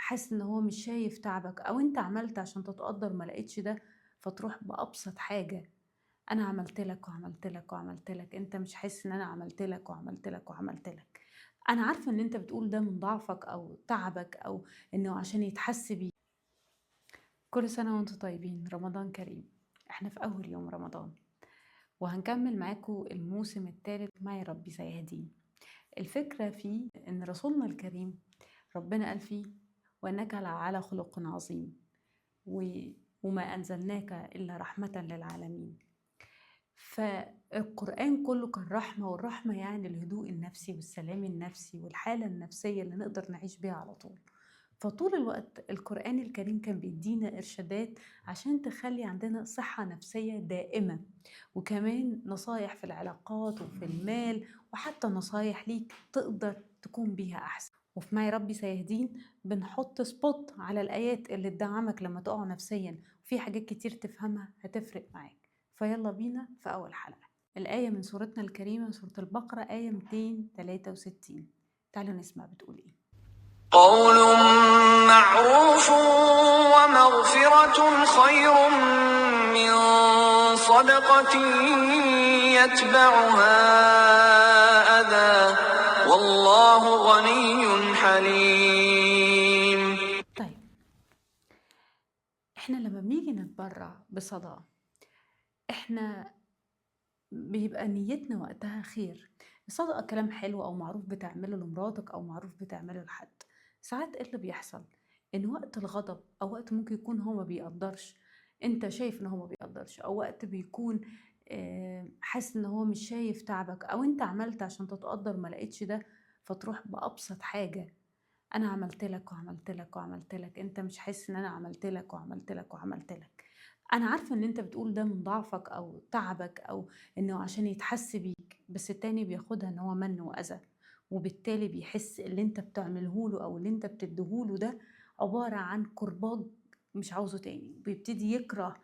حاسس إن هو مش شايف تعبك، أو أنت عملت عشان تتقدّر ما لقيتش ده، فتروح بأبسط حاجة، أنا عملت لك وعملت لك وعملت لك، أنت مش حاسس إن أنا عملت لك وعملت لك وعملت لك. أنا عارفة إن أنت بتقول ده من ضعفك أو تعبك أو إنه عشان يتحس بيه. كل سنة وأنتم طيبين، رمضان كريم. إحنا في أول يوم رمضان، وهنكمل معاكم الموسم الثالث معي ربي سيهدين. الفكرة فيه إن رسولنا الكريم ربنا قال فيه: وإنك لعلى خلق عظيم، وما أنزلناك إلا رحمة للعالمين. فالقرآن كله كان رحمة، والرحمة يعني الهدوء النفسي والسلام النفسي والحالة النفسية اللي نقدر نعيش بيها على طول. فطول الوقت القرآن الكريم كان بيدينا إرشادات عشان تخلي عندنا صحة نفسية دائمة، وكمان نصايح في العلاقات وفي المال، وحتى نصايح ليك تقدر تكون بيها أحسن. وفي معي ربي سيهدين بنحط سبوت على الآيات اللي تدعمك لما تقع نفسيا، وفي حاجات كتير تفهمها هتفرق معاك. فيلا بينا في أول حلقة. الآية من سورتنا الكريمة سورة البقرة، آية 263. تعالوا نسمع بتقول إيه. قول معروف ومغفرة خير من صدقة يتبعها أذى والله غني حليم. طيب، احنا لما بنيجي نتبرع بصدقة، احنا بيبقى نيتنا وقتها خير. الصدقة كلام حلو أو معروف بتعمله لمراتك أو معروف بتعمله لحد. ساعات إيه اللي بيحصل؟ إن وقت الغضب أو وقت ممكن يكون هو ما بيقدرش، أنت شايف إن هو ما بيقدرش، أو وقت بيكون حاسس إن هو مش شايف تعبك، أو أنت عملت عشان تتقدر ما لقيتش ده، فتروح بأبسط حاجة: أنا عملت لك وعملت لك وعملت لك، أنت مش حاسس إن أنا عملت لك وعملت لك وعملت لك. أنا عارفة إن أنت بتقول ده من ضعفك أو تعبك أو إنه عشان يتحس بيك، بس التاني بياخدها إن هو من وأذى، وبالتالي بيحس اللي أنت بتعمله له أو اللي أنت بتديهوله ده عبارة عن كرباج مش عاوزه تاني، وبيبتدي يكره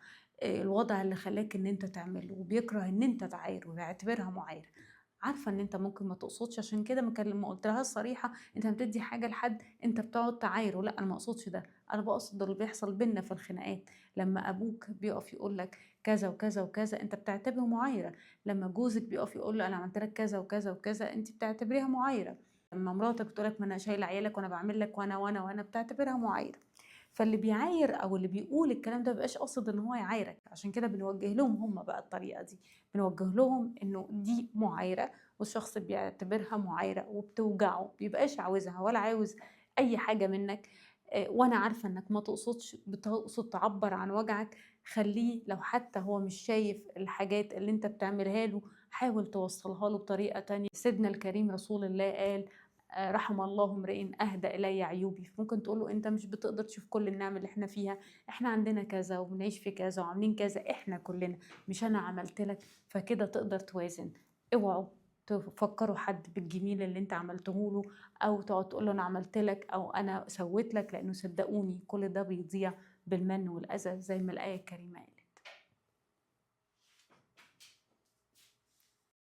الوضع اللي خلاك إن أنت تعمله، وبيكره إن أنت تعايره ويعتبرها معايرة. عارفة إن أنت ممكن ما تقصدش، عشان كده ما قلتلهاش صريحة أنت بتدي حاجة لحد أنت بتقعد تعايره. لأ، أنا ما أقصدش ده، أنا بقصد اللي بيحصل بينا في الخناقات. لما أبوك بيقف يقول لك كذا وكذا وكذا، أنت بتعتبره معايرة. لما جوزك بيقف يقول له أنا عملت لك كذا وكذا وكذا، أنت بتعتبريها معايرة. لما مراتك بتقول لك ما أنا شايلة عيالك وأنا بعمل لك وأنا بتعتبرها معايرة. فاللي بيعاير او اللي بيقول الكلام ده مبقاش قاصد ان هو يعايرك، عشان كده بنوجه لهم هم بقى الطريقه دي، بنوجه لهم انه دي معايره، والشخص بيعتبرها معايره وبتوجعه، بيبقاش عاوزها ولا عاوز اي حاجه منك. وانا عارفه انك ما تقصدش، بتقصد تعبر عن وجعك. خليه لو حتى هو مش شايف الحاجات اللي انت بتعملها له، حاول توصلها له بطريقه تانية. سيدنا الكريم رسول الله قال: رحم الله امرئ اهدى الي عيوبي. ممكن تقول له انت مش بتقدر تشوف كل النعم اللي احنا فيها، احنا عندنا كذا وبنعيش في كذا وعاملين كذا، احنا كلنا، مش انا عملت لك. فكده تقدر توازن. اوعوا تفكروا حد بالجميل اللي انت عملته له، او تقعد تقول له انا عملت لك او انا سويت لك، لانه صدقوني كل ده بيضيع بالمن والاذى زي ما الايه الكريمه قالت.